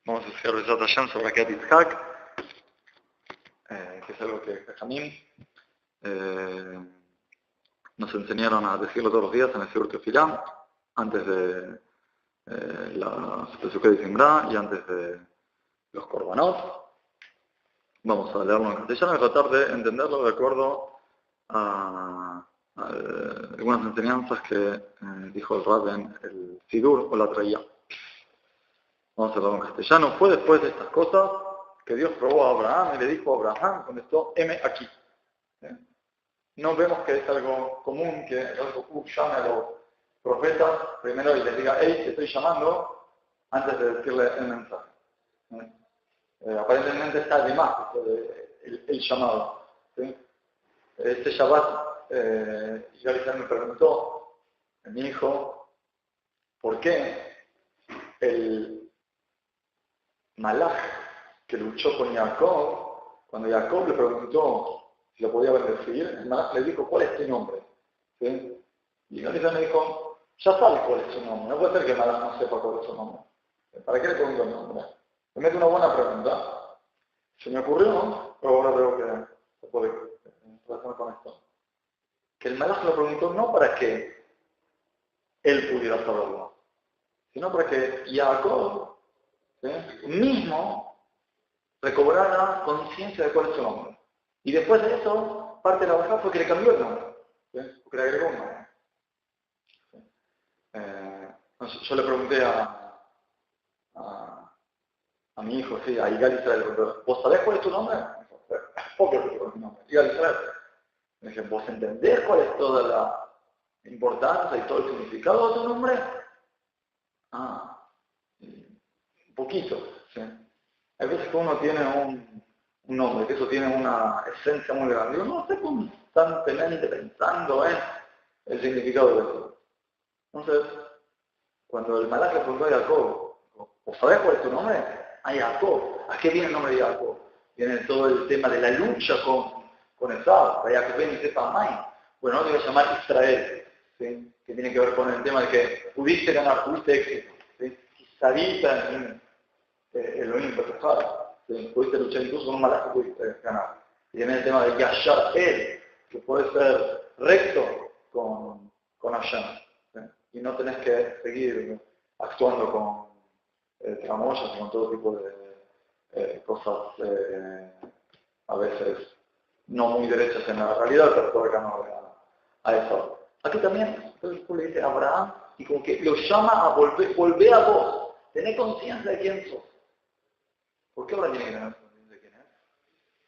Vamos a estudiar Besat Hashem sobre Akedat Yitzhak, que es algo que Jajamim nos enseñaron a decirlo todos los días en el Sidur Tefilá, antes de la Pesukei de Simra y antes de los Korbanot. Vamos a leerlo en castellano y tratar de entenderlo de acuerdo a algunas enseñanzas que dijo el Rab en el Sidur o la Traía. Vamos a hablar en castellano. Fue después de estas cosas que Dios probó a Abraham y le dijo a Abraham, contestó, heme aquí. No vemos que es algo común que el Hu llame a los profetas primero y les diga, hey, te estoy llamando, antes de decirle el mensaje. Aparentemente está de más el llamado. ¿Sí? Este Shabbat, Yalisar me preguntó, mi hijo, ¿por qué el Malach que luchó con Jacob, cuando Jacob le preguntó si lo podía bendecir, el Malach le dijo, ¿cuál es tu nombre? ¿Sí? Y Yalisar me dijo, ya sabes cuál es su nombre, no puede ser que el Malach no sepa cuál es su nombre. ¿Para qué le pregunto el nombre? Me mete una buena pregunta. Se me ocurrió, ¿no? Pero ahora veo que se puede relacionar con esto. Que el Malach lo preguntó no para que él pudiera saberlo, sino para que Jacob, ¿sí?, mismo recobrara conciencia de cuál es su nombre. Y después de eso, parte de la baja fue que le cambió el nombre, ¿sí?, porque le agregó un nombre. ¿Sí? Yo le pregunté a mi hijo, sí, a Igal Israel, ¿vos sabés cuál es tu nombre? Obvio que es mi nombre, Igal Israel. Me dije, ¿vos entendés cuál es toda la importancia y todo el significado de tu nombre? Un poquito, ¿sí? Hay veces que uno tiene un nombre, que eso tiene una esencia muy grande. Yo no estoy constantemente pensando en el significado de eso. Entonces, cuando el Malach le preguntó a Jacob, ¿vos sabés cuál es tu nombre? A Jacob. ¿A qué viene el nombre de Jacob? Viene todo el tema de la lucha con Esaú. Para Jacob y sepa May. Bueno, no te voy a llamar Israel, ¿sí?, que tiene que ver con el tema de que pudiste ganar, tuviste éxito, ¿sí? Quizadita en Elohim Petujara, ¿sí? Pudiste luchar incluso con un Malach que pudiste ganar. Y viene el tema de Yashar él, que puede ser recto con Hashem, ¿sí? Y no tenés que seguir actuando con tramoyas y con todo tipo de cosas a veces no muy derechas en la realidad, pero todo acá no a eso. Aquí también entonces le dice a Abraham y como que lo llama a volver a vos, tener conciencia de quién sos. ¿Por qué Abraham tiene que tener conciencia de quién es?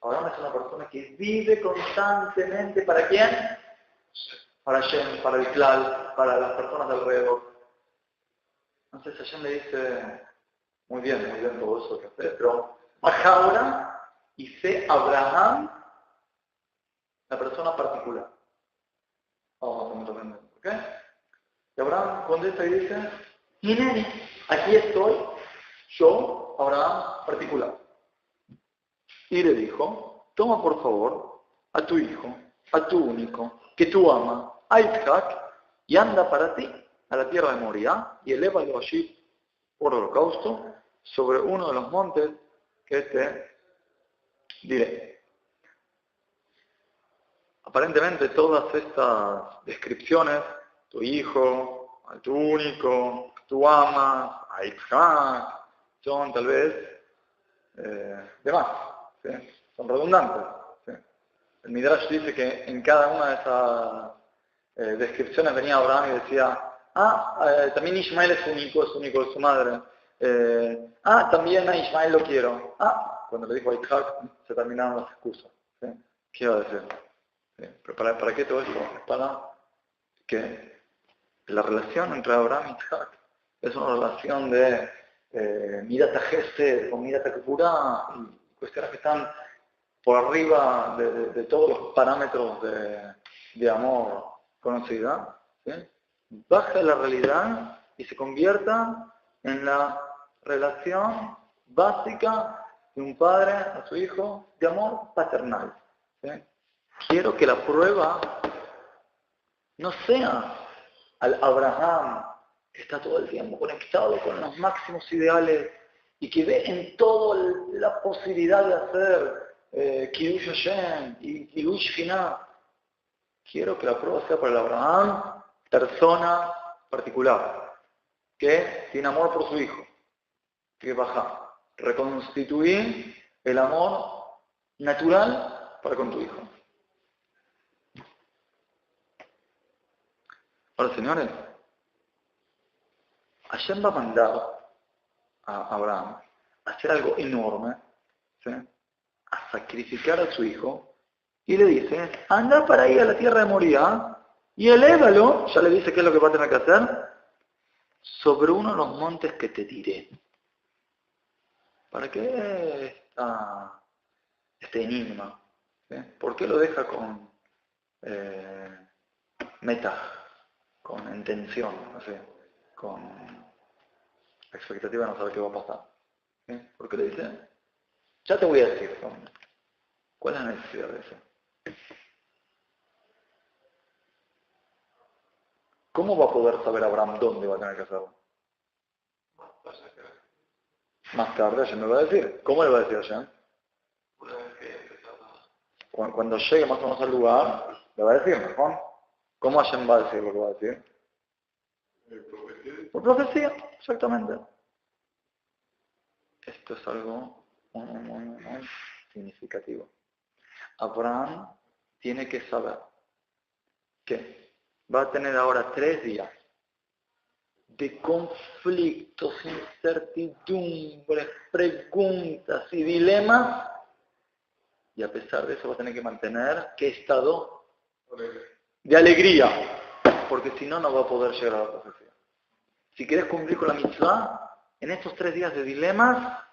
Abraham es una persona que vive constantemente, ¿para quién? Para Hashem, para el Klal, para las personas de alrededor. Entonces Hashem le dice, muy bien todo eso que haces, pero baja ahora y sé Abraham la persona particular. Vamos a entender, ¿ok? Y Abraham contesta y dice, Hineni, aquí estoy, yo, Abraham particular. Y le dijo, toma por favor a tu hijo, a tu único, que tú amas, a Isaac, y anda para ti a la tierra de Moria y elévalo allí por holocausto sobre uno de los montes que te diré. Aparentemente todas estas descripciones, tu hijo, a tu único, que tú amas, a Isaac, son tal vez de más, ¿sí? Son redundantes. ¿Sí? El Midrash dice que en cada una de esas descripciones venía Abraham y decía, también Ismael es único de su madre. También a Ismael lo quiero. Cuando le dijo a Isaac, se terminaron las excusas. ¿Sí? ¿Qué iba a decir? ¿Sí? Pero ¿para qué todo esto? Es para que la relación entre Abraham y Isaac es una relación de mirata gesed o mirata kepurá, cuestiones que están por arriba de todos los parámetros de amor conocida, ¿sí? Baja la realidad y se convierta en la relación básica de un padre a su hijo de amor paternal, ¿sí? Quiero que la prueba no sea al Abraham que está todo el tiempo conectado con los máximos ideales y que ve en todo la posibilidad de hacer Kiddush Hashem y Kiddush Shekhinah, quiero que la prueba sea para el Abraham, persona particular, que tiene amor por su hijo, que baja, reconstituir el amor natural para con tu hijo. Ahora, señores, Hashem va a mandar a Abraham a hacer algo enorme, ¿sí? A sacrificar a su hijo, y le dice, anda para ir a la tierra de Moría y elévalo, ya le dice qué es lo que va a tener que hacer, sobre uno de los montes que te diré. ¿Para qué este enigma? ¿Sí? ¿Por qué lo deja con meta, con intención, no sé, con expectativa de no saber qué va a pasar? ¿Sí? ¿Por qué le dice? Ya te voy a decir, ¿no? ¿Cuál es la necesidad de eso? ¿Cómo va a poder saber Abraham dónde va a tener que hacerlo? Más tarde Hashem me va a decir. ¿Cómo le va a decir a Hashem? Cuando llegue más o menos al lugar, le va a decir, ¿no? ¿Cómo Hashem va a decir lo que va a decir? Por profecía, exactamente. Esto es algo muy significativo. Abraham tiene que saber que va a tener ahora 3 días de conflictos, incertidumbres, preguntas y dilemas, y a pesar de eso va a tener que mantener ¿qué estado? De alegría, porque si no, no va a poder llegar a la profecía. Si quieres cumplir con la mitzvah, en estos 3 días de dilemas,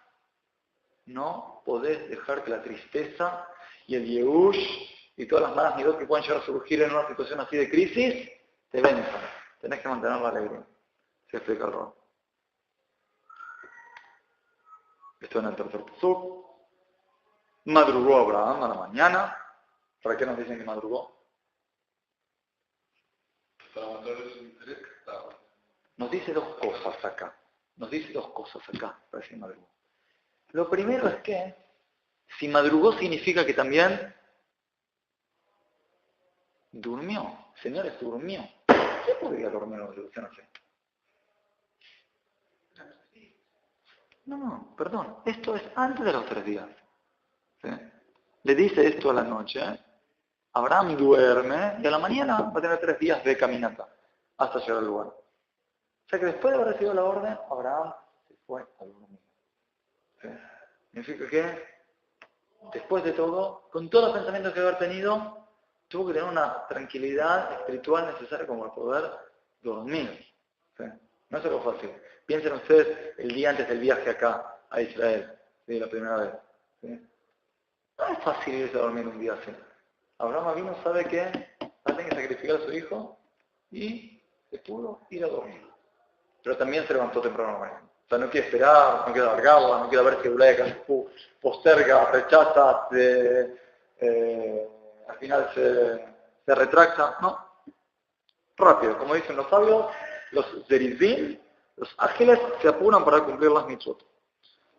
no podés dejar que la tristeza y el yehush y todas las malas midot que pueden llegar a surgir en una situación así de crisis, te venzan. Tenés que mantener la alegría. Se explica el rol. Esto en el tercer pasuk. Madrugó Abraham a la mañana. ¿Para qué nos dicen que madrugó? Nos dice 2 cosas acá. Para decir madrugó. Lo primero es que, si madrugó significa que también durmió. Señores, durmió. ¿Qué podría dormir en una situación así? No, perdón. Esto es antes de los 3 días. ¿Sí? Le dice esto a la noche. Abraham duerme y a la mañana va a tener 3 días de caminata hasta llegar al lugar. O sea que después de haber recibido la orden, Abraham se fue a dormir. ¿Sí? Significa que después de todo, con todos los pensamientos que haber tenido, tuvo que tener una tranquilidad espiritual necesaria como para poder dormir. ¿Sí? No es algo fácil. Piensen ustedes el día antes del viaje acá a Israel, ¿sí? La primera vez. ¿Sí? No es fácil irse a dormir un día así. Abraham Avinu sabe que va a tener que sacrificar a su hijo y se pudo ir a dormir. Pero también se levantó temprano a la mañana. O sea, no quiere esperar, no quiere alargarla, no quiere ver si Ulaya posterga, rechaza, al final se retracta. No. Rápido, como dicen los sabios, los zerizim, los ángeles, se apuran para cumplir las mitzvot.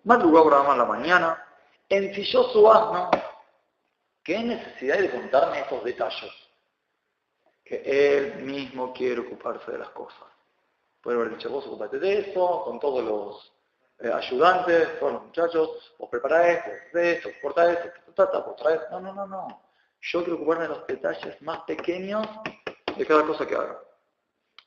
Madrugó Abraham a la mañana, ensilló su asno. ¿Qué necesidad hay de contarme estos detalles? Que él mismo quiere ocuparse de las cosas. Puede haber dicho, vos ocupate de eso, con todos los ayudantes, todos los muchachos, vos prepará esto, vos haces esto, vos cortá esto, vos traes. No. Yo quiero ocuparme de los detalles más pequeños de cada cosa que haga.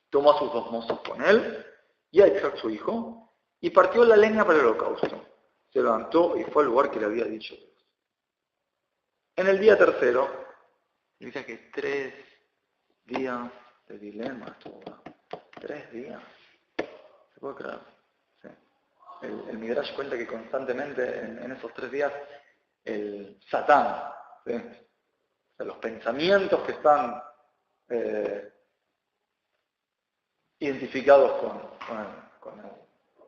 Tomó a sus 2 mozos con él, y a Isaac su hijo, y partió la leña para el holocausto. Se levantó y fue al lugar que le había dicho Dios. En el día tercero, dice que 3 días de dilema estuvo. 3 días. ¿Se puede creer? Sí. El Midrash cuenta que constantemente en esos 3 días el Satán, ¿sí? O sea, los pensamientos que están identificados con el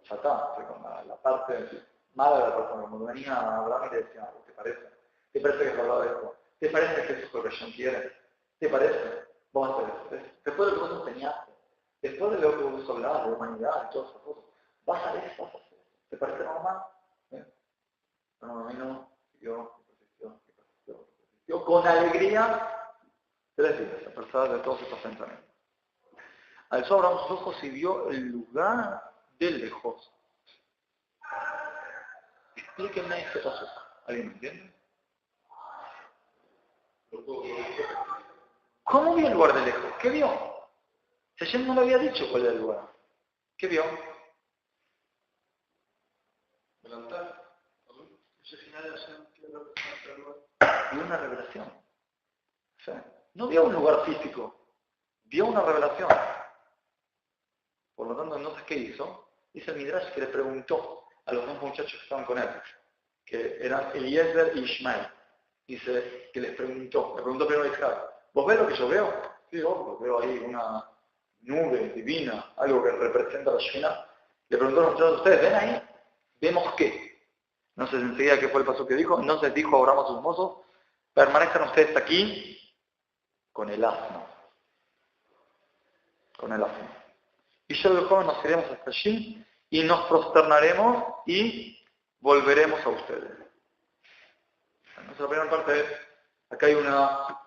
Satán, ¿sí? Con la parte mala de la persona. Cuando venía a Abraham y le decía, ¿te parece? ¿Te parece que es verdad esto? ¿Te parece que eso es lo que Hashem quiere? ¿Te parece? Vamos a hacer eso. Después de lo que vos enseñaste, después de lo que vos hablabas de humanidad y todas esas cosas, vas a hacer eso. ¿Te parece normal? Abraham vino, persistió con alegría 3 días, a pesar de todos estos pensamientos. Alzó Abraham sus ojos y vio el lugar de lejos. Explíquenme este paso. ¿Alguien me entiende? ¿Cómo vio el lugar de lejos? ¿Qué vio? Si ayer no le había dicho cuál era el lugar. ¿Qué vio? Vio una revelación. O sea, no vio un lugar físico, vio una revelación. Por lo tanto, entonces, ¿qué hizo? Dice el Midrash que le preguntó a los 2 muchachos que estaban con él, que eran Eliezer y Ishmael. Dice que le preguntó primero a Isaac, ¿vos ves lo que yo veo? Sí, obvio, veo ahí una nube divina, algo que representa la Shekhinah. Le preguntó a los muchachos, ¿ustedes ven ahí? ¿Vemos qué? No sé enseguida qué fue el paso que dijo. Entonces dijo Abraham a sus mozos, permanezcan ustedes aquí con el asno. Con el asno. Y yo y el joven nos iremos hasta allí y nos prosternaremos y volveremos a ustedes. Entonces la primera parte es, acá hay una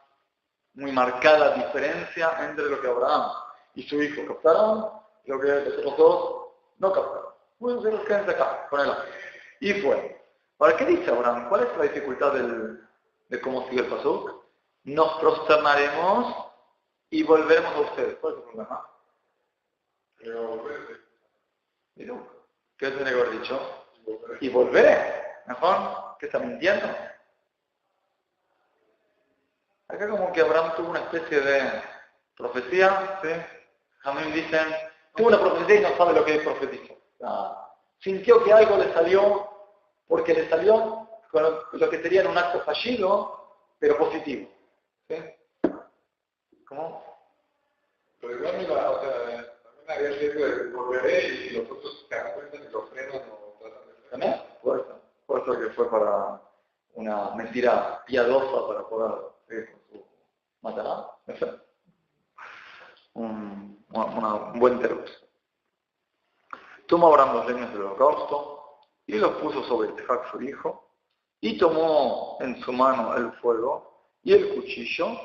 muy marcada diferencia entre lo que Abraham y su hijo captaron y lo que los otros 2 no captaron. Bueno, se los quedan acá, con el asno. Y fue. Ahora, ¿qué dice Abraham? ¿Cuál es la dificultad de cómo sigue el pasuk? Nos prosternaremos y volveremos a ustedes. ¿Cuál es el problema? ¿Qué tiene que haber dicho? Y volveré. ¿Mejor? ¿Qué está mintiendo? Acá como que Abraham tuvo una especie de profecía, ¿sí? Jamín dicen, tuvo una profecía y no sabe lo que es profetizó. Sintió que algo le salió, porque le salió con lo que sería un acto fallido, pero positivo. ¿Sí? ¿Cómo? Pero igual también había el riesgo de volveré y los otros se dan cuenta y los frenan o tratan de frenar. ¿También? Puede ser que fue para una mentira piadosa para poder matar. No sé. Un buen terror. Tomó Abraham los leños del holocausto y los puso sobre Isaac su hijo, y tomó en su mano el fuego y el cuchillo,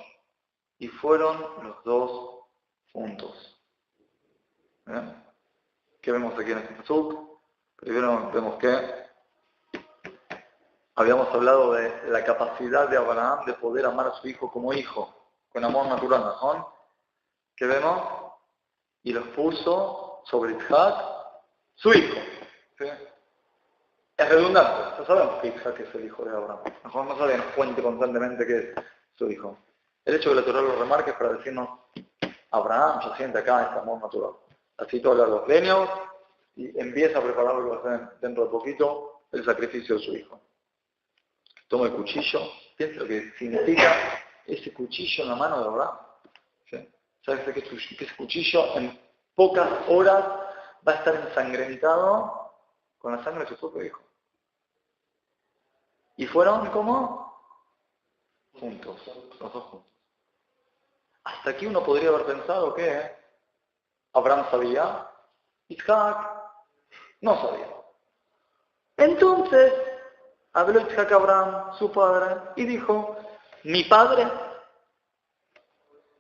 y fueron los 2 juntos. ¿Bien? ¿Qué vemos aquí en este pasuk? Primero vemos que habíamos hablado de la capacidad de Abraham de poder amar a su hijo como hijo, con amor natural, ¿no? ¿Qué vemos? Y los puso sobre Isaac, su hijo. ¿Sí? Es redundante, ya sabemos que Isaac es el hijo de Abraham. Mejor no sabe que nos cuente constantemente que es su hijo. El hecho de que la Torah lo remarque es para decirnos, Abraham ya siente acá este amor natural. Así todos los leños y empieza a preparar lo que va a hacer dentro de poquito el sacrificio de su hijo. Toma el cuchillo, piensa lo que significa ese cuchillo en la mano de Abraham. ¿Sí? ¿Sabes que ese cuchillo en pocas horas va a estar ensangrentado con la sangre de su propio hijo? Y fueron como juntos, los 2 juntos. Hasta aquí uno podría haber pensado que Abraham sabía, Isaac no sabía. Entonces, habló Isaac a Abraham, su padre, y dijo, mi padre.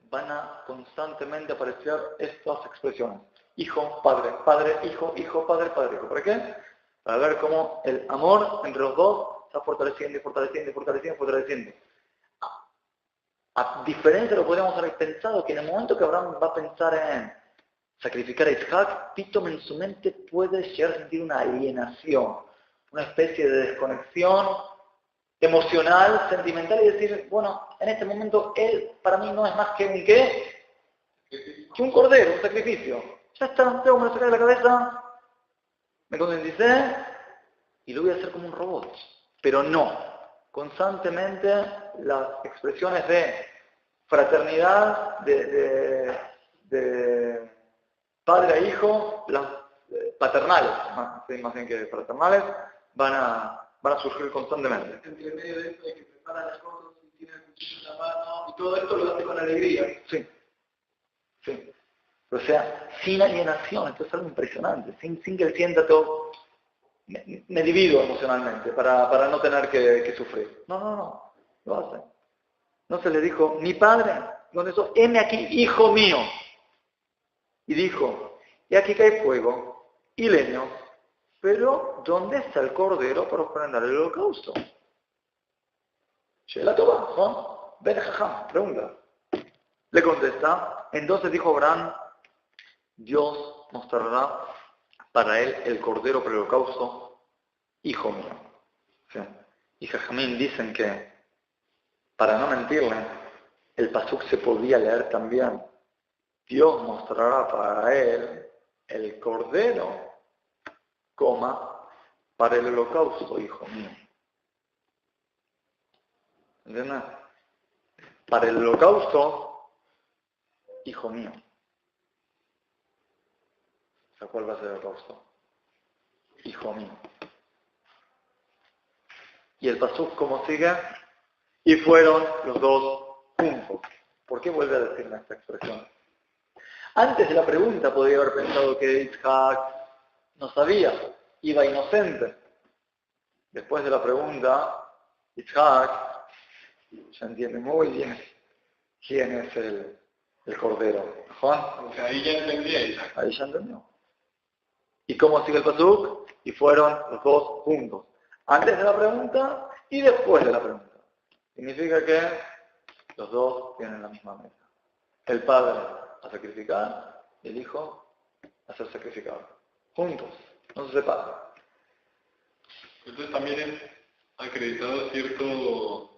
Van a constantemente aparecer estas expresiones. Hijo, padre, padre, hijo, hijo, padre, padre, hijo. ¿Para qué? Para ver cómo el amor entre los 2 está fortaleciendo y fortaleciendo y fortaleciendo y fortaleciendo. A diferencia de lo que podríamos haber pensado, que en el momento que Abraham va a pensar en sacrificar a Isaac, Pítome en su mente puede llegar a sentir una alienación, una especie de desconexión emocional, sentimental, y decir, bueno, en este momento él para mí no es más que un ¿qué? Que un cordero, un sacrificio. Ya está, tengo que sacar de la cabeza, me concienticé y lo voy a hacer como un robot. Pero no, constantemente las expresiones de fraternidad, de padre a hijo, las paternales, más bien que fraternales, van a surgir constantemente. Entre medio de esto de que prepara las cosas y tiene el cuchillo en la mano y todo esto lo hace con alegría. Sí. Sí. O sea, sin alienación, esto es algo impresionante, sin que él sienta todo me divido emocionalmente para no tener que sufrir. No, lo hace. No se le dijo, mi padre, con eso, heme aquí, hijo mío. Y dijo, y aquí cae fuego y leño, pero ¿dónde está el cordero para ofrendar el holocausto? La Toba, ¿no? Ben Jajam, pregunta. Le contesta, entonces dijo Abraham, Dios mostrará para él el cordero para el holocausto, hijo mío. ¿Sí? Y Jajamín dicen que, para no mentirle, el pasuk se podía leer también, Dios mostrará para él el cordero, para el holocausto, hijo mío. ¿Entiendes? Para el holocausto, hijo mío. O sea, ¿cuál va a ser el holocausto? Hijo mío. Y el pasuk, ¿cómo sigue? Y fueron los dos juntos. ¿Por qué vuelve a decirme esta expresión? Antes de la pregunta podría haber pensado que Isaac no sabía, iba inocente. Después de la pregunta, Isaac ya entiende muy bien quién es el cordero. ¿Juan? O sea, ahí ya entendía Isaac. Ahí ya entendió. ¿Y cómo sigue el pasuk? Y fueron los dos juntos. Antes de la pregunta y después de la pregunta. Significa que los dos tienen la misma meta. El padre a sacrificar y el hijo a ser sacrificado. Juntos, no se separan. Entonces también es acreditado cierto,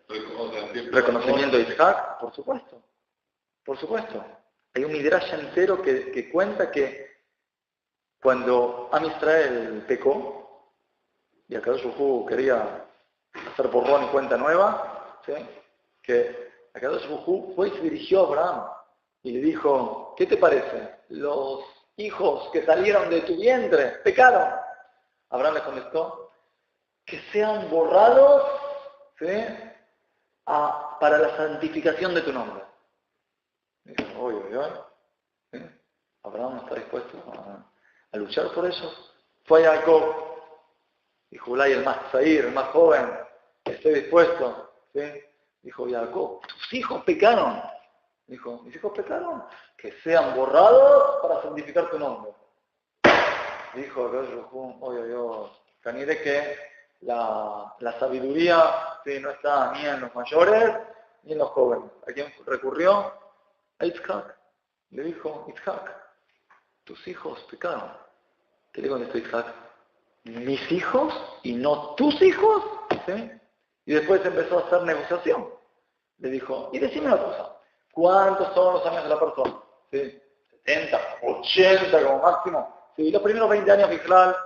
cierto Reconocimiento de Isaac, por supuesto. Por supuesto. Hay un midrash entero que cuenta que cuando Am Israel pecó, y Akadosh Baruj Hu quería hacer borrón y cuenta nueva, ¿sí? Que Akadosh Baruj Hu fue y se dirigió a Abraham y le dijo, ¿qué te parece? Los hijos que salieron de tu vientre pecaron. Abraham le contestó, que sean borrados, ¿sí? Para la santificación de tu nombre. Dijo, oye. ¿Sí? Abraham está dispuesto a luchar por eso. Fue a Jacob, dijo Ulay, el más zair, el más joven, estoy dispuesto. ¿Sí? Dijo Jacob, tus hijos pecaron. Dijo, mis hijos pecaron, que sean borrados para santificar tu nombre. Dijo, oye, canire que la sabiduría, ¿sí? No está ni en los mayores ni en los jóvenes. ¿A quién recurrió? A Isaac. Le dijo, Isaac, tus hijos pecaron. ¿Qué le contestó Isaac? ¿Mis hijos y no tus hijos? ¿Sí? Y después empezó a hacer negociación. Le dijo, y decime una cosa, ¿cuántos son los años de la persona? ¿Sí? 70, 80 como máximo. ¿Sí? Los primeros 20 años Bijlal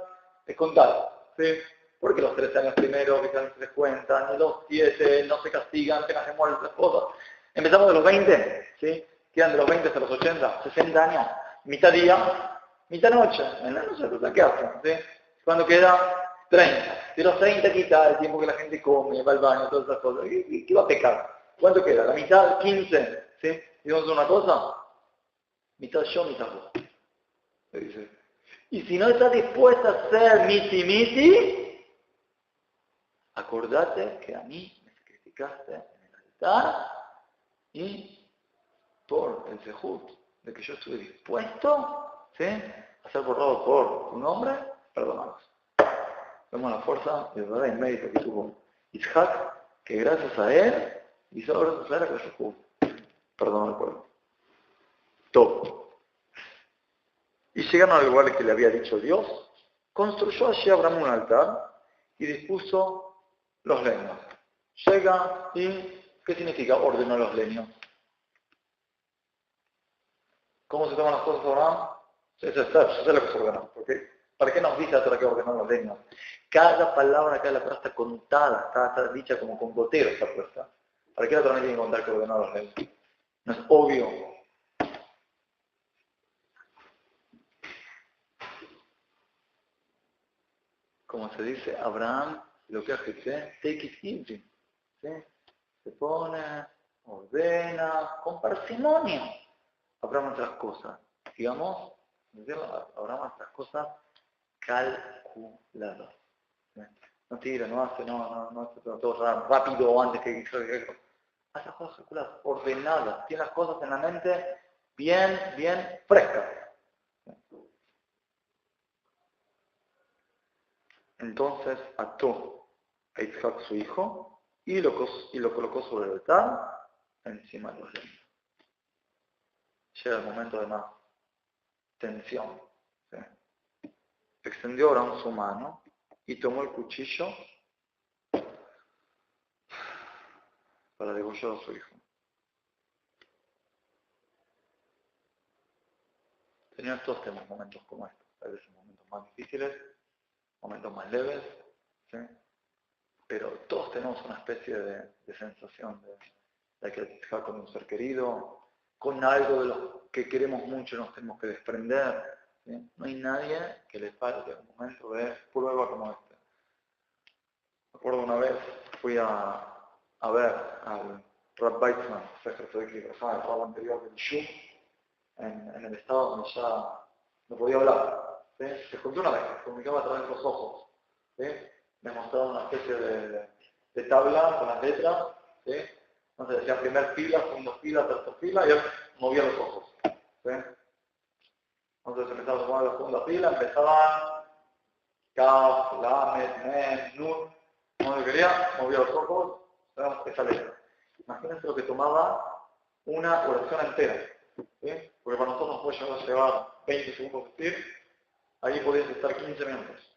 es contar. ¿Sí? Porque los 13 años primeros Bijlal se les cuentan, y los 7 no se castigan, apenas se mueren las cosas. Empezamos de los 20, ¿sí? Quedan de los 20 hasta los 80, 60 años, mitad día, mitad noche. En la noche, ¿qué hacen? ¿Sí? Cuando queda 30. De los 30 quita el tiempo que la gente come, va al baño, todas esas cosas. ¿Qué va a pecar? ¿Cuánto queda? ¿La mitad? 15. ¿Sí? ¿Y vamos a hacer una cosa? Mitad yo, mitad vos. Le dice. Y si no estás dispuesta a hacer miti, acordate que a mí me sacrificaste en el altar y por el sejut de que yo estuve dispuesto, ¿sí? A ser borrado por tu nombre, perdonados. Vemos la fuerza y el verdadero mérito que tuvo Isaac, que gracias a él hizo gracias a él que yo perdonó al pueblo. Todo. Y llegaron al lugar que le había dicho Dios, construyó allí Abraham un altar y dispuso los leños. Llega y, ¿qué significa ordenó los leños? ¿Cómo se toman las cosas Abraham? Eso es lo que se ordenó. ¿Okay? ¿Para qué nos dice la Torah que ordenó los leños? Cada palabra acá de la Torah está contada, está dicha como con gotero está puesta. ¿Para qué la Torah no tiene que contar que ordenó los leños? No es obvio. Como se dice, Abraham, lo que hace, take it easy. ¿Sí? Se pone, ordena, con parsimonia. Abraham hace las cosas. Digamos, Abraham hace las cosas calculadas. No tira, no hace todo rápido antes que hace las cosas calculadas, ordenadas, tiene las cosas en la mente bien frescas. Entonces ató a Isaac su hijo y lo colocó sobre el altar encima de los leños. Llega el momento de más tensión. ¿Sí? Extendió Abraham su mano y tomó el cuchillo para degollar a su hijo. Señor, todos tenemos momentos como estos, a veces momentos más difíciles, momentos más leves, ¿sí? Pero todos tenemos una especie de sensación de que estar con un ser querido, con algo de lo que queremos mucho y nos tenemos que desprender. ¿Sí? No hay nadie que le falte un momento de prueba como este. Me acuerdo una vez, fui a ver al Rab Weizmann, el rabo anterior del Shu, en el estado donde ya no podía hablar. ¿Sí? Se juntó una vez, se comunicaba a través de los ojos. ¿Sí? Me mostraron una especie de tabla con las letras. ¿Sí? Entonces decía primer fila, segunda fila, tercera fila, y él movía los ojos. ¿Sí? Entonces empezaba a tomar la segunda fila, empezaban Kaf, Lamed, Mem, Nun, como yo quería, movía los ojos, esa letra. Imagínense lo que tomaba una oración entera. ¿Sí? Porque para nosotros nos puede llevar 20 segundos de decir, ahí podías estar 15 minutos.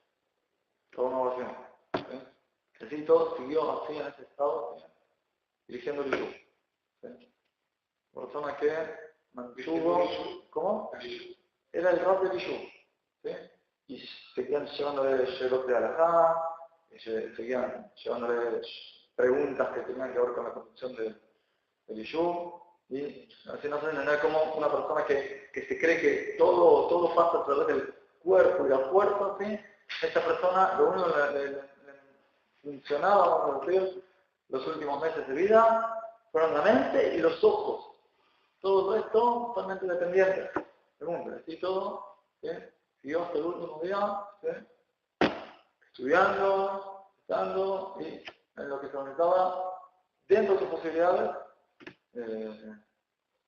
Toda una oración. ¿Sí? Así todo siguió así en ese estado, ¿sí? Dirigiendo el YouTube. ¿Sí? Persona que mantuvo, ¿cómo? Era el rap de Yishu. ¿Sí? Y seguían llevándole Sherot de Alajá, seguían llevándole preguntas que tenían que ver con la construcción del Yishu. Y así no se entender como una persona que se cree que todo pasa a través del cuerpo y la fuerza, ¿sí? Esta persona, lo único que le funcionaba, vamos a decir, los últimos meses de vida, fueron la mente y los ojos. Todo esto totalmente dependiente. Pregunta, ¿sí? Todo, ¿sí? Siguió hasta el último día, ¿sí? Estudiando, estando, y en lo que se conectaba dentro de sus posibilidades,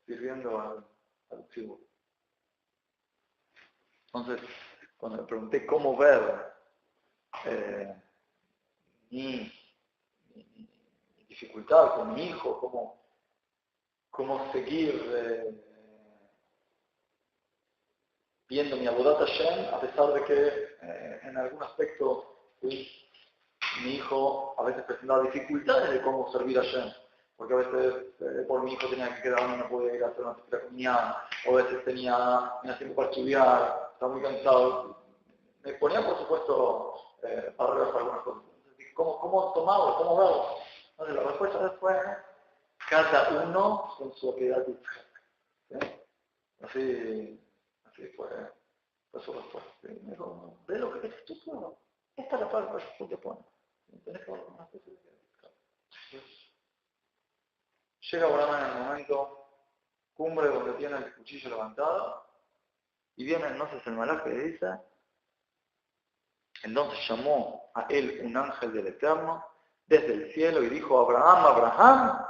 sirviendo al tribu. Entonces, cuando me pregunté cómo ver mi dificultad con mi hijo, cómo seguir viendo mi Avodat Hashem, a pesar de que en algún aspecto mi hijo a veces presentaba dificultades de cómo servir a Hashem. Porque a veces por mi hijo tenía que quedarme, no podía ir a hacer una cita con mi ama, o a veces tenía tiempo para estudiar, estaba muy cansado. Me ponía, por supuesto, barreras para algunas cosas. Entonces, ¿cómo tomarlo? ¿Cómo verlo? Entonces, la respuesta fue cada uno con su actividad. ¿Sí? Así fue su respuesta. Me dijo, ve lo que ves tú solo. Esta es la parte que tú te pones. Tenés que ver con una especie de... Llega Abraham en el momento cumbre donde tiene el cuchillo levantado y viene entonces el malaj que le dice, entonces llamó a él un ángel del Eterno desde el cielo y dijo, Abraham, Abraham,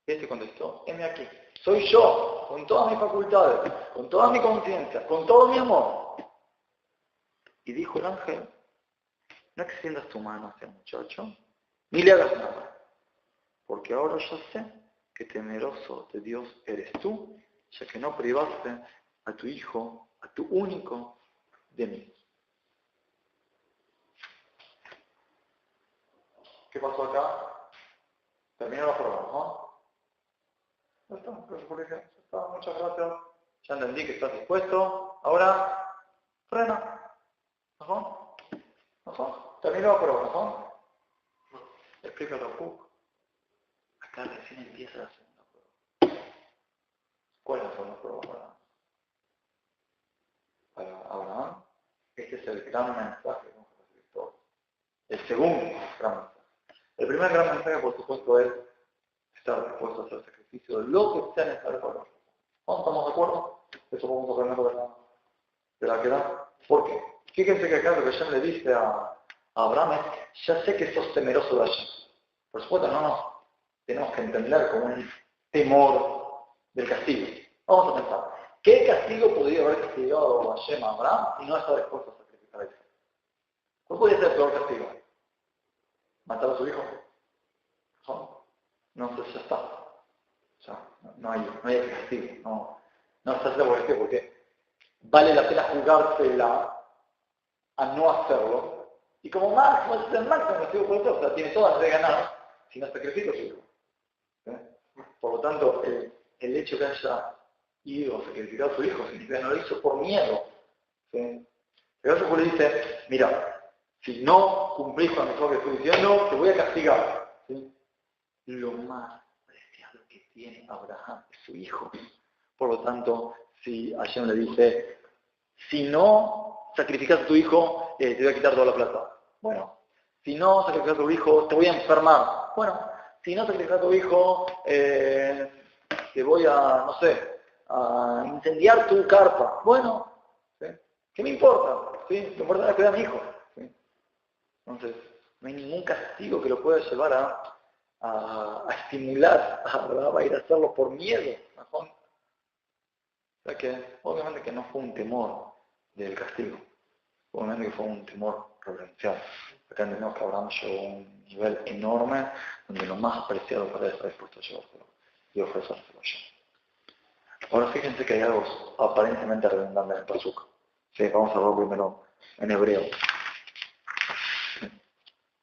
y este contestó, heme aquí, soy yo, con todas mis facultades, con toda mi conciencia, con todo mi amor. Y dijo el ángel, no extiendas tu mano hacia el muchacho, ni le hagas nada, porque ahora yo sé que temeroso de Dios eres tú, ya que no privaste a tu hijo, a tu único, de mí. ¿Qué pasó acá? Terminó la prueba, ¿no? No está, muchas gracias. Ya entendí que estás dispuesto. Ahora, frena. ¿No? ¿No? Terminó la prueba, ¿no? Explícalo un poco. Acá recién empieza la segunda prueba. ¿Cuál es la segunda prueba para Abraham? Este es el gran mensaje que vamos a recibir todos. El segundo gran mensaje. El primer gran mensaje, por supuesto, es estar dispuesto a hacer sacrificio de lo que sea necesario para nosotros. ¿No estamos de acuerdo? Eso vamos a aprender de la queda. ¿Por qué? Fíjense que acá lo que Hashem le dice a Abraham es, ya sé que sos temeroso de Hashem. Por supuesto, no nos tenemos que entender como un temor del castigo. Vamos a pensar, ¿qué castigo podría haber castigado Hashem a Abraham si no estaba dispuesto a sacrificar a Isaac? ¿Cuál podría ser el peor castigo? ¿Matar a su hijo? No, entonces ya está. O sea, no hay castigo. No se hace por qué, porque vale la pena jugársela a no hacerlo. Y como máximo es el máximo castigo por eso, o sea, tiene todas las de ganar si no sacrifica a su hijo. Por lo tanto, el hecho que haya ido a sacrificar a su hijo significa que no lo hizo por miedo. ¿Sí? Pero eso le dice, mira, si no cumplís con lo que estoy diciendo, te voy a castigar. ¿Sí? Lo más preciado que tiene Abraham es su hijo. Por lo tanto, si Hashem le dice, si no sacrificas a tu hijo, te voy a quitar toda la plata. Bueno, si no sacrificas a tu hijo, te voy a enfermar. Bueno, si no sacrificas a tu hijo, te voy a, no sé, a incendiar tu carpa. Bueno, ¿sí? ¿Qué me importa? ¿Sí? Lo importante es cuidar a mi hijo. ¿Sí? Entonces, no hay ningún castigo que lo pueda llevar a estimular a Abraham a ir a hacerlo por miedo. ¿No? O sea que, obviamente que no fue un temor del castigo. Obviamente que fue un temor reverencial. Acá entendemos que Abraham llegó a un nivel enorme donde lo más apreciado para él está dispuesto a llevárselo y ofrecérselo yo. Ahora fíjense que hay algo aparentemente redundante en el pasuk. Sí, vamos a verlo primero en hebreo.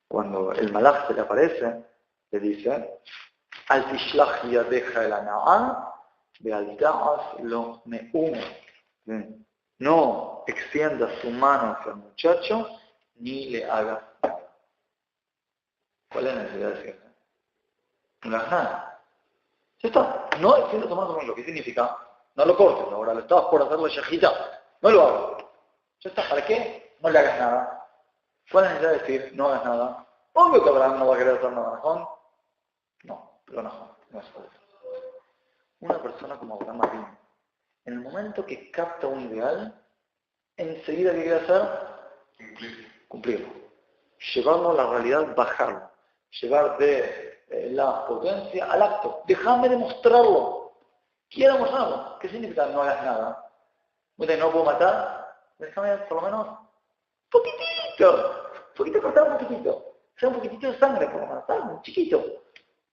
Cuando el malach se le aparece, le dice, Al tishlach yadeja el ana'an, ve'al da'as lo me'um. No extiendas tu mano hacia el muchacho, ni le hagas nada. ¿Cuál es la necesidad de decirle? No le hagas nada. Ya está. No extiendas tu mano, lo que significa, no lo cortes. Ahora lo estabas por hacer la shejita. No lo hagas. Ya está. ¿Para qué? No le hagas nada. ¿Cuál es la necesidad de decir, no hagas nada? Obvio que Abraham no va a querer hacer nada, ¿no? No, pero no es obvio. Una persona como Abraham Avinu, en el momento que capta un ideal, enseguida ¿qué quiere hacer? Cumplirlo. Llevarlo a la realidad, bajarlo. Llevar de la potencia al acto. Déjame demostrarlo. Quiero mostrarlo. ¿Qué significa no hagas nada? ¿No puedo matar? Déjame por lo menos poquitito cortar un poquitito. Sea un poquitito de sangre por lo menos, un chiquito.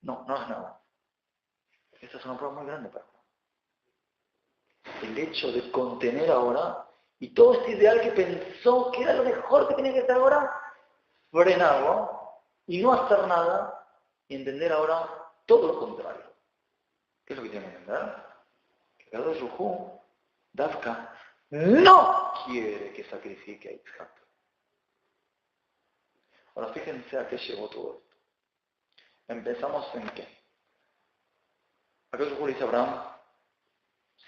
No hagas nada. Esta es una prueba muy grande para mí. El hecho de contener ahora y todo este ideal que pensó que era lo mejor que tenía que hacer ahora, frenarlo y no hacer nada y entender ahora todo lo contrario. ¿Qué es lo que tiene que entender? Que Kadosh Baruj Hu, Dafka, no quiere que sacrifique a Yitzhak. Ahora fíjense a qué llegó todo esto. Empezamos en qué. Acá Baruj Hu le dice a Abraham,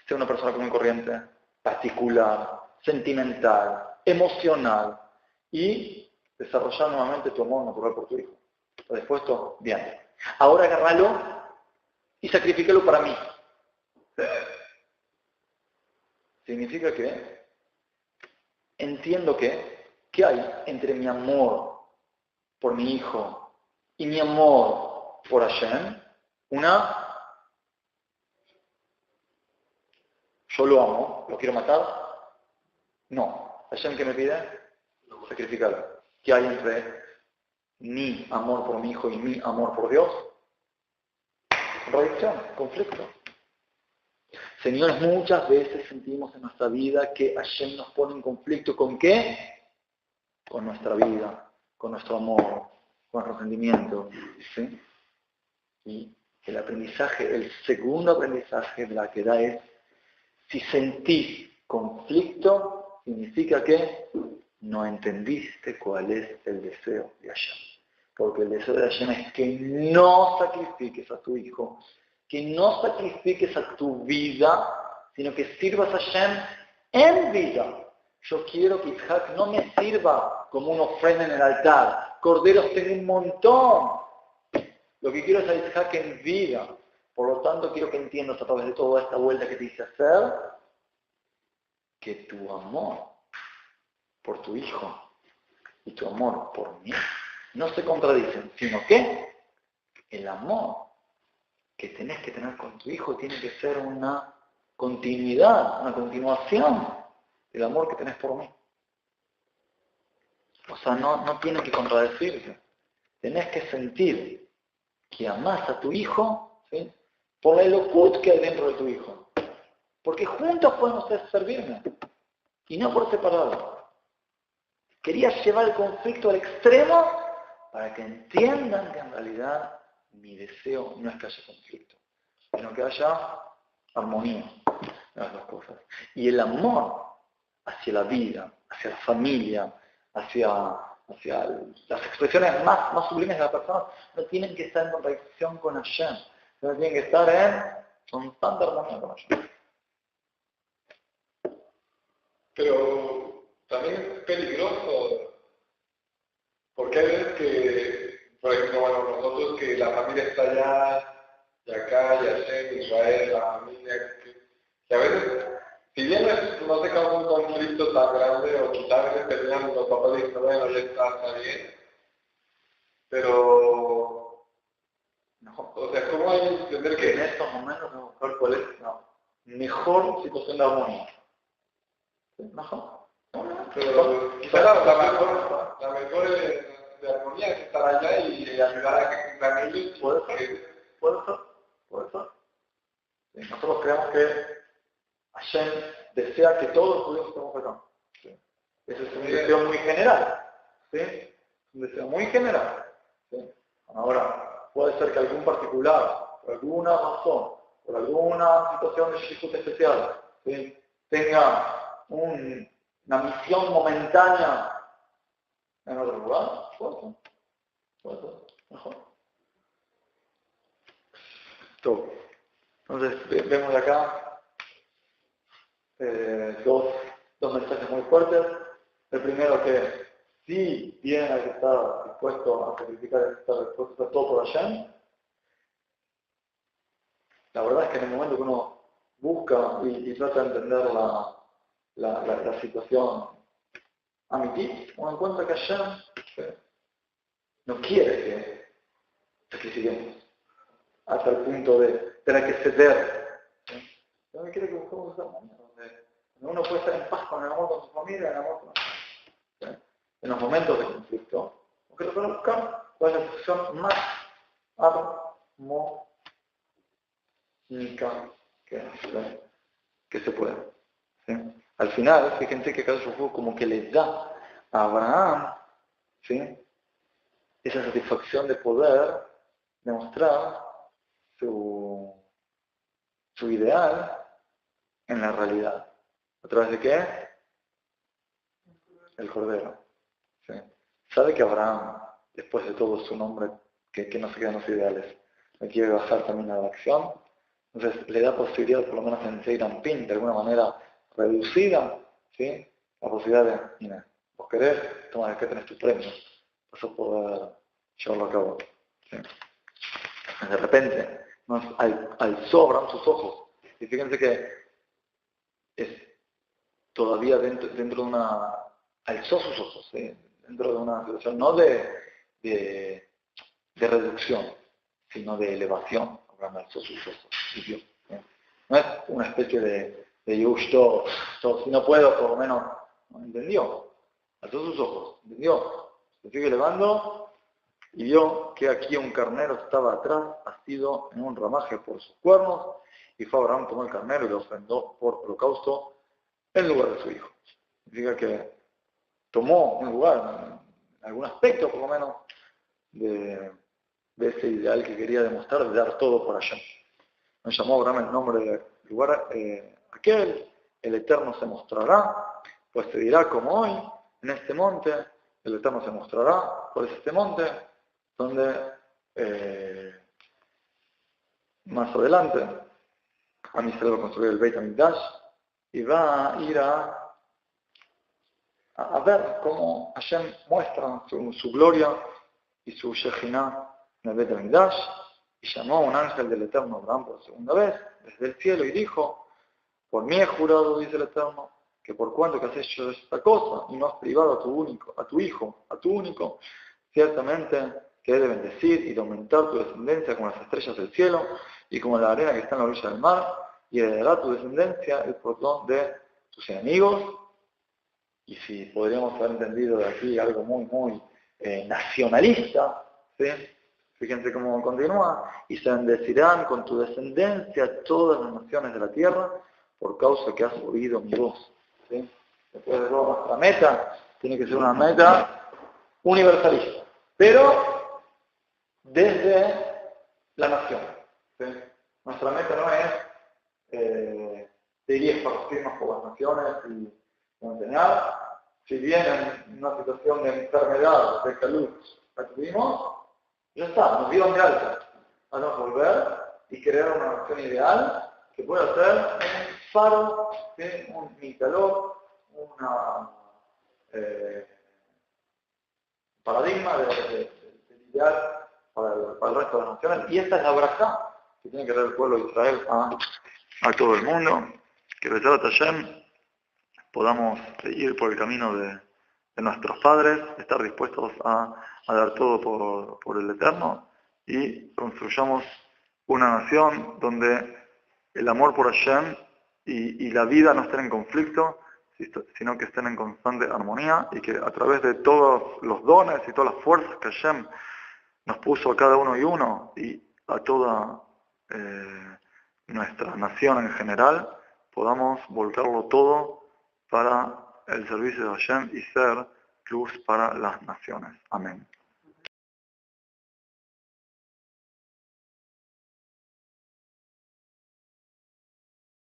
sea una persona común y corriente, particular, sentimental, emocional y desarrollar nuevamente tu amor natural por tu hijo. ¿Estás dispuesto? Bien. Ahora agárralo y sacrifícalo para mí. Significa que entiendo que ¿qué hay entre mi amor por mi hijo y mi amor por Hashem? Yo lo amo, ¿lo quiero matar? No. ¿Hashem qué me pide? Sacrificarlo. ¿Qué hay entre mi amor por mi hijo y mi amor por Dios? Contradicción, conflicto. Señores, muchas veces sentimos en nuestra vida que Hashem nos pone en conflicto ¿con qué? Con nuestra vida, con nuestro amor, con nuestro sentimiento. ¿Sí? Y el aprendizaje, el segundo aprendizaje de la que da es, si sentís conflicto, significa que no entendiste cuál es el deseo de Hashem. Porque el deseo de Hashem es que no sacrifiques a tu hijo, que no sacrifiques a tu vida, sino que sirvas a Hashem en vida. Yo quiero que Yitzhak no me sirva como una ofrenda en el altar. Corderos tengo un montón. Lo que quiero es a Yitzhak en vida. Por lo tanto, quiero que entiendas a través de toda esta vuelta que te hice hacer, que tu amor por tu hijo y tu amor por mí no se contradicen, sino que el amor que tenés que tener con tu hijo tiene que ser una continuidad, una continuación del amor que tenés por mí. O sea, no tiene que contradecirse. Tenés que sentir que amás a tu hijo, ¿sí?, por la elocut que hay dentro de tu hijo. Porque juntos podemos servirme y no por separado. Quería llevar el conflicto al extremo para que entiendan que en realidad mi deseo no es que haya conflicto, sino que haya armonía en las dos cosas. Y el amor hacia la vida, hacia la familia, hacia las expresiones más sublimes de la persona, no tienen que estar en contradicción con Hashem, no tienen que estar en constante armonía con Hashem. Pero también es peligroso, porque hay veces que, por ejemplo, bueno, nosotros que la familia está allá, y acá, y Hashem, Israel, la familia, que a veces, si bien no se causa un conflicto tan grande, o quizás a veces terminan los papás diciendo, bueno, ya está bien, pero, No. o sea, ¿cómo hay que entender Que en que estos momentos vamos a ver cuál es la mejor situación de armonía? Mejor. pero quizás la mejor de armonía es estar allá y ayudar a que cumplan ellos? Puede ser. Sí, nosotros creemos que Hashem desea que todos los judíos estemos acá. ¿Sí? Ese es un deseo muy general. ¿Sí? Un deseo muy general. ¿Sí? Ahora, puede ser que algún particular, por alguna razón, por alguna situación de shikut especial, ¿sí?, tenga una misión momentánea en otro lugar. Puede ser. Mejor. Todo. Entonces, vemos acá dos mensajes muy fuertes. El primero, que si bien hay que estar dispuesto a sacrificar, hay que estar dispuesto a hacer todo por Hashem. La verdad es que en el momento que uno busca y trata de entender la situación a mi uno encuentra que Hashem no quiere que sacrifiquemos hasta el punto de tener que ceder. No quiere que busquemos esa manera donde uno puede estar en paz con el amor con su familia, el amor con ¿sí? En los momentos de conflicto, porque lo que buscar cuál es la situación más armónica que se pueda. ¿Sí? Al final, fíjense que cada uno como que le da a Abraham, ¿sí?, esa satisfacción de poder demostrar su ideal en la realidad. ¿A través de qué? El Cordero. ¿Sí? Sabe que Abraham, después de todo su nombre, que no se quedan los ideales, le quiere bajar también a la acción. Entonces le da posibilidad, por lo menos en Seiram-Pin, de alguna manera reducida, ¿sí?, la posibilidad de, mira, vos querés, toma, acá tenés tu premio, vas a poder llevarlo a cabo. ¿Sí? De repente, alzó Abraham sus ojos. Y fíjense que es todavía dentro de una... Alzó sus ojos, ¿sí?, dentro de una situación no de reducción, sino de elevación. Abraham alzó sus ojos y vio. ¿Sí? No es una especie de yush, si no puedo, por lo menos, ¿no? Entendió. Alzó sus ojos, entendió. Se sigue elevando y vio que aquí un carnero estaba atrás, asido en un ramaje por sus cuernos, y fue Abraham, tomó el carnero y lo ofrendó por holocausto en lugar de su hijo. Significa que tomó un lugar, en algún aspecto por lo menos, de ese ideal que quería demostrar, de dar todo por allá. Nos llamó Abraham el nombre del lugar aquel, el Eterno se mostrará, pues se dirá como hoy, en este monte, el Eterno se mostrará, por este monte, donde más adelante, a mí se le va a construir el Beit HaMikdash, y va a ir a ver cómo Hashem muestra su gloria y su Shejinah en el Beit HaMikdash, y llamó a un ángel del Eterno Abraham por segunda vez desde el cielo y dijo: por mí he jurado, dice el Eterno, que por cuanto que has hecho esta cosa y no has privado a tu hijo, a tu único, ciertamente que he de bendecir y de aumentar tu descendencia como las estrellas del cielo y como la arena que está en la orilla del mar, y heredará tu descendencia el portón de tus enemigos. Y si podríamos haber entendido de aquí algo muy, muy nacionalista, ¿sí? Fíjense cómo continúa, y se bendecirán con tu descendencia todas las naciones de la tierra, por causa que has oído mi voz. ¿Sí? Después de todo, nuestra meta tiene que ser una meta universalista, pero desde la nación. ¿Sí? Nuestra meta no es ir esparcirnos por las naciones y enseñar. Si bien en una situación de enfermedad, de salud, la tuvimos, ya está, nos dieron de alta. Vamos a volver y crear una nación ideal que pueda ser un faro, ¿sí? Un indicador, un paradigma del ideal para el resto de las naciones. Y esta es la braja que tiene que dar el pueblo de Israel a todo el mundo. Que Besat Hashem podamos ir por el camino de nuestros padres, estar dispuestos a dar todo por el Eterno, y construyamos una nación donde el amor por Hashem y la vida no estén en conflicto, sino que estén en constante armonía, y que a través de todos los dones y todas las fuerzas que Hashem nos puso a cada uno y uno, y a toda nuestra nación en general, podamos volcarlo todo para el servicio de Hashem y ser luz para las naciones. Amén.